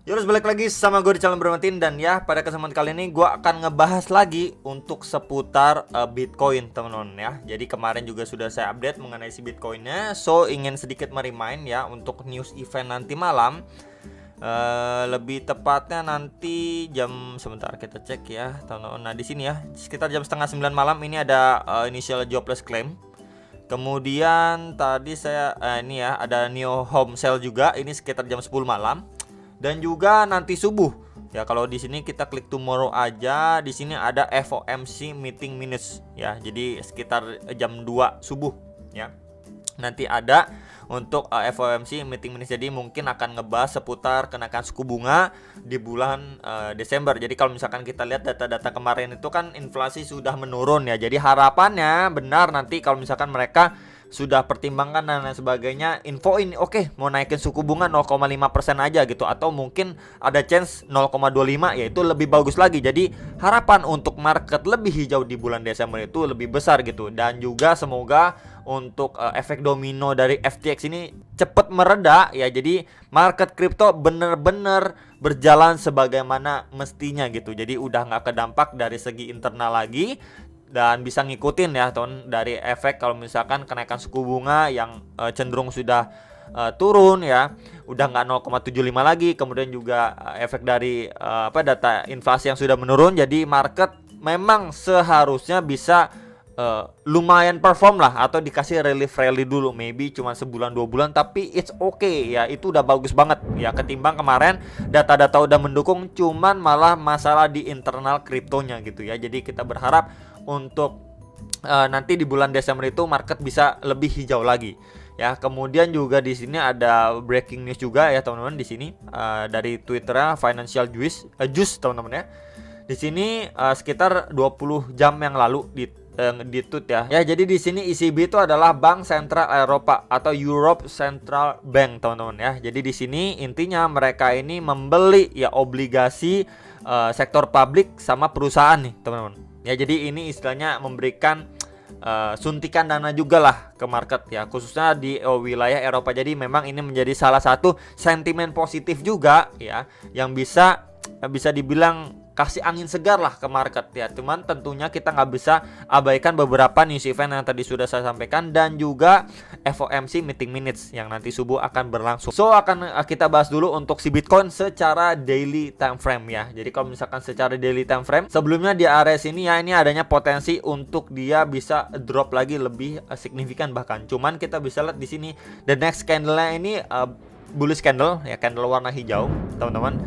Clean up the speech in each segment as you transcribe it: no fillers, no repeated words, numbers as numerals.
Terus balik lagi sama gue di channel Bermatin. Dan ya, pada kesempatan kali ini gue akan ngebahas lagi untuk seputar Bitcoin, teman-teman ya. Jadi kemarin juga sudah saya update mengenai si Bitcoinnya. So ingin sedikit merimain ya untuk news event nanti malam. Lebih tepatnya nanti jam, sebentar kita cek ya, teman-teman. Nah di sini ya sekitar jam setengah 9 malam ini ada initial jobless claim. Kemudian tadi saya ini ya ada new home sale juga, ini sekitar jam 10 malam. Dan juga nanti subuh ya, kalau di sini kita klik tomorrow aja, di sini ada FOMC meeting minutes ya. Jadi sekitar jam 2 subuh ya. Nanti ada untuk FOMC meeting minutes, jadi mungkin akan ngebahas seputar kenaikan suku bunga di bulan Desember. Jadi kalau misalkan kita lihat data-data kemarin itu kan inflasi sudah menurun ya. Jadi harapannya benar nanti kalau misalkan mereka sudah pertimbangkan dan lain sebagainya, info ini oke, mau naikin suku bunga 0,5% aja gitu, atau mungkin ada chance 0,25, yaitu lebih bagus lagi. Jadi harapan untuk market lebih hijau di bulan Desember itu lebih besar gitu. Dan juga semoga untuk efek domino dari FTX ini cepat mereda ya. Jadi market kripto bener-bener berjalan sebagaimana mestinya gitu. Jadi udah nggak kedampak dari segi internal lagi, dan bisa ngikutin ya teman dari efek kalau misalkan kenaikan suku bunga yang cenderung sudah turun ya, udah nggak 0,75 lagi. Kemudian juga efek dari data inflasi yang sudah menurun. Jadi market memang seharusnya bisa lumayan perform lah, atau dikasih relief rally dulu, maybe cuma sebulan 2 bulan, tapi it's okay ya, itu udah bagus banget ya, ketimbang kemarin data-data udah mendukung cuman malah masalah di internal kriptonya gitu ya. Jadi kita berharap untuk nanti di bulan Desember itu market bisa lebih hijau lagi ya. Kemudian juga di sini ada breaking news juga ya teman-teman, di sini dari Twitternya Financial Juice teman-teman ya. Di sini sekitar 20 jam yang lalu di tweet ya. Ya, jadi di sini ECB itu adalah Bank Sentral Eropa atau Europe Central Bank teman-teman ya. Jadi di sini intinya mereka ini membeli ya obligasi sektor publik sama perusahaan nih teman-teman. Ya, jadi ini istilahnya memberikan suntikan dana juga lah ke market ya, khususnya di wilayah Eropa. Jadi memang ini menjadi salah satu sentimen positif juga ya, yang bisa dibilang kasih angin segar lah ke market ya. Cuman tentunya kita nggak bisa abaikan beberapa news event yang tadi sudah saya sampaikan, dan juga FOMC meeting minutes yang nanti subuh akan berlangsung. So akan kita bahas dulu untuk si Bitcoin secara daily time frame ya. Jadi kalau misalkan secara daily time frame, sebelumnya di area sini ya, ini adanya potensi untuk dia bisa drop lagi lebih signifikan bahkan. Cuman kita bisa lihat di sini the next candle-nya ini bullish candle ya, candle warna hijau teman-teman.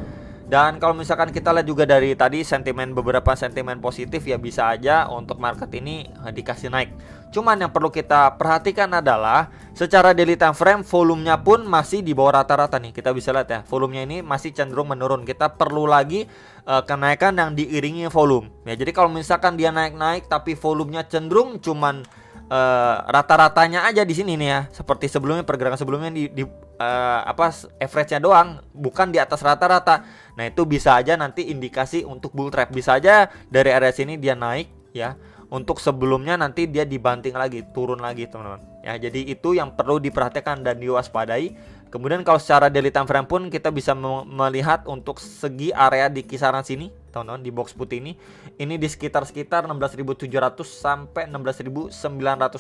Dan kalau misalkan kita lihat juga dari tadi beberapa sentimen positif ya, bisa aja untuk market ini dikasih naik. Cuman yang perlu kita perhatikan adalah secara daily time frame volumenya pun masih di bawah rata-rata nih. Kita bisa lihat ya, volumenya ini masih cenderung menurun. Kita perlu lagi kenaikan yang diiringi volume. Ya, jadi kalau misalkan dia naik-naik tapi volumenya cenderung cuman rata-ratanya aja di sini nih ya, seperti sebelumnya, pergerakan sebelumnya di average-nya doang, bukan di atas rata-rata. Nah, itu bisa aja nanti indikasi untuk bull trap. Bisa aja dari area sini dia naik ya, untuk sebelumnya nanti dia dibanting lagi, turun lagi teman-teman ya. Jadi itu yang perlu diperhatikan dan diwaspadai. Kemudian kalau secara daily time frame pun kita bisa melihat untuk segi area di kisaran sini teman-teman, di box putih ini di sekitar 16.700 sampai 16.900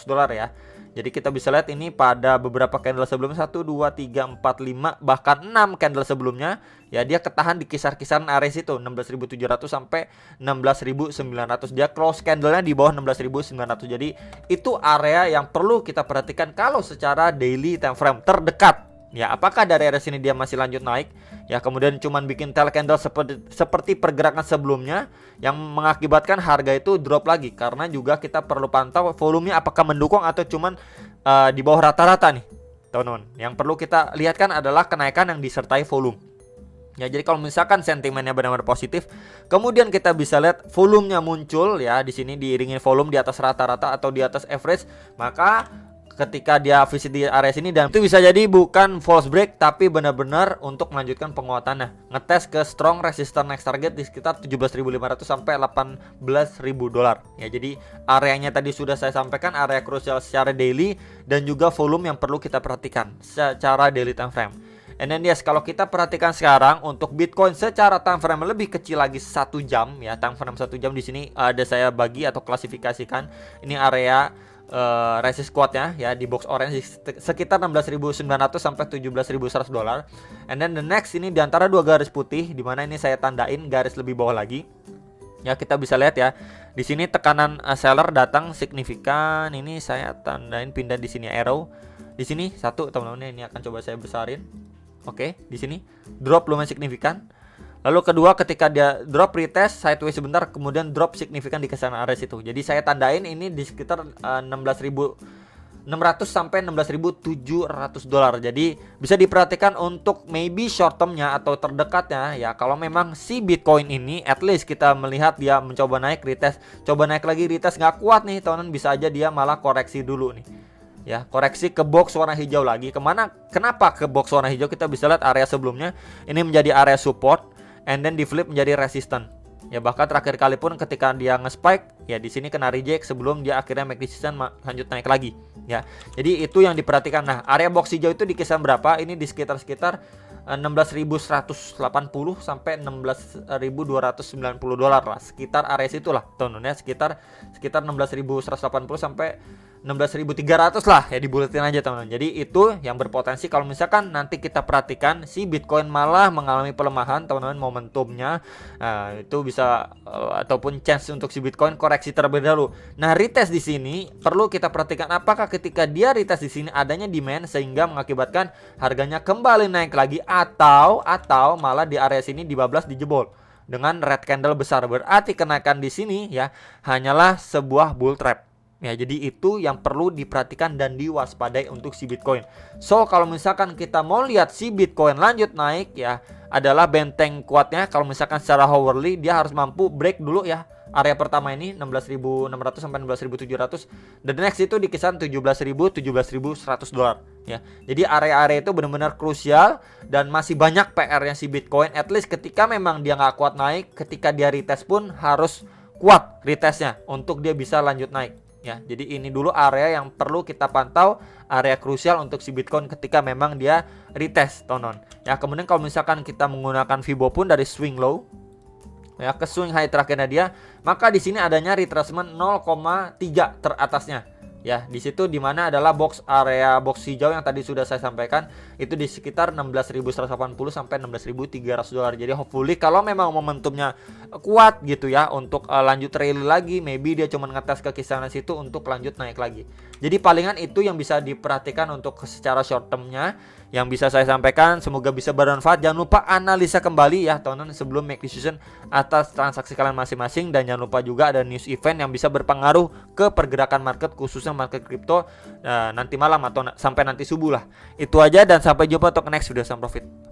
dolar ya. Jadi kita bisa lihat ini pada beberapa candle sebelumnya, 1, 2, 3, 4, 5, bahkan 6 candle sebelumnya ya, dia ketahan di kisaran area situ 16.700 sampai 16.900. Dia close candlenya di bawah 16.900. Jadi itu area yang perlu kita perhatikan kalau secara daily time frame terdekat. Ya, apakah dari area sini dia masih lanjut naik ya, kemudian cuman bikin tail candle seperti pergerakan sebelumnya yang mengakibatkan harga itu drop lagi. Karena juga kita perlu pantau volumenya apakah mendukung atau cuman di bawah rata-rata nih teman-teman. Yang perlu kita lihat kan adalah kenaikan yang disertai volume. Ya, jadi kalau misalkan sentimennya benar-benar positif, kemudian kita bisa lihat volumenya muncul ya, di sini diiringi volume di atas rata-rata atau di atas average, maka ketika dia visit di area sini, dan itu bisa jadi bukan false break tapi benar-benar untuk melanjutkan penguatannya, ngetes ke strong resistance next target di sekitar 17.500 sampai 18.000 dolar ya. Jadi areanya tadi sudah saya sampaikan, area krusial secara daily dan juga volume yang perlu kita perhatikan secara daily time frame. And then yes, kalau kita perhatikan sekarang untuk Bitcoin secara time frame lebih kecil lagi 1 jam ya, time frame 1 jam di sini ada saya bagi atau klasifikasikan. Ini area resist kuatnya ya di box orange sekitar 16.900 sampai 17.100 dolar. And then the next ini di antara dua garis putih, di mana ini saya tandain garis lebih bawah lagi. Ya, kita bisa lihat ya. Di sini tekanan seller datang signifikan. Ini saya tandain pindah di sini arrow. Di sini satu, teman-teman, ini akan coba saya besarin. Oke, di sini drop lumayan signifikan. Lalu kedua, ketika dia drop retest sideways sebentar, kemudian drop signifikan di kisaran area situ. Jadi saya tandain ini di sekitar 16.600 sampai 16.700 dolar. Jadi bisa diperhatikan untuk maybe short termnya atau terdekatnya ya. Kalau memang si Bitcoin ini at least kita melihat dia mencoba naik retest, coba naik lagi retest nggak kuat nih, teman-teman, bisa aja dia malah koreksi dulu nih. Ya, koreksi ke box warna hijau lagi. Kenapa ke box warna hijau? Kita bisa lihat area sebelumnya ini menjadi area support, and then di flip menjadi resistance. Ya, bahkan terakhir kali pun ketika dia nge-spike, ya di sini kena reject sebelum dia akhirnya make decision lanjut naik lagi. Ya, jadi itu yang diperhatikan. Nah, area box hijau itu di kisaran berapa? Ini di sekitar 16.180 sampai 16.290 dolar lah, sekitar area situlah, teman-teman ya, sekitar 16.180 sampai 16.300 lah ya, dibulatin aja, teman-teman. Jadi itu yang berpotensi kalau misalkan nanti kita perhatikan si Bitcoin malah mengalami pelemahan, teman-teman, momentumnya. Nah, itu bisa ataupun chance untuk si Bitcoin koreksi terlebih dahulu. Nah, retest di sini perlu kita perhatikan apakah ketika dia retest di sini adanya demand sehingga mengakibatkan harganya kembali naik lagi, atau malah di area sini dibablas, dijebol dengan red candle besar. Berarti kenaikan di sini ya hanyalah sebuah bull trap. Ya, jadi itu yang perlu diperhatikan dan diwaspadai untuk si Bitcoin. So, kalau misalkan kita mau lihat si Bitcoin lanjut naik ya, adalah benteng kuatnya. Kalau misalkan secara hourly dia harus mampu break dulu ya area pertama ini 16.600 sampai 16.700. Dan next itu di kisaran 17.000 17.100 dolar ya. Jadi area-area itu benar-benar krusial dan masih banyak PR-nya si Bitcoin. At least ketika memang dia nggak kuat naik, ketika dia retest pun harus kuat retestnya untuk dia bisa lanjut naik. Ya, jadi ini dulu area yang perlu kita pantau, area krusial untuk si Bitcoin ketika memang dia retest, teman-teman. Ya, kemudian kalau misalkan kita menggunakan Fibo pun dari swing low ya ke swing high terakhirnya dia, maka di sini adanya retracement 0,3 teratasnya. Ya, di situ dimana adalah area box hijau yang tadi sudah saya sampaikan, itu di sekitar 16.180 sampai 16.300 dolar. Jadi hopefully kalau memang momentumnya kuat gitu ya untuk lanjut rally lagi, maybe dia cuma ngetes ke kisaran situ untuk lanjut naik lagi. Jadi palingan itu yang bisa diperhatikan untuk secara short termnya yang bisa saya sampaikan. Semoga bisa bermanfaat. Jangan lupa analisa kembali ya, teman-teman, sebelum make decision atas transaksi kalian masing-masing. Dan jangan lupa juga ada news event yang bisa berpengaruh ke pergerakan market, khususnya market kripto nanti malam atau sampai nanti subuh lah. Itu aja dan sampai jumpa untuk next video. Salam profit.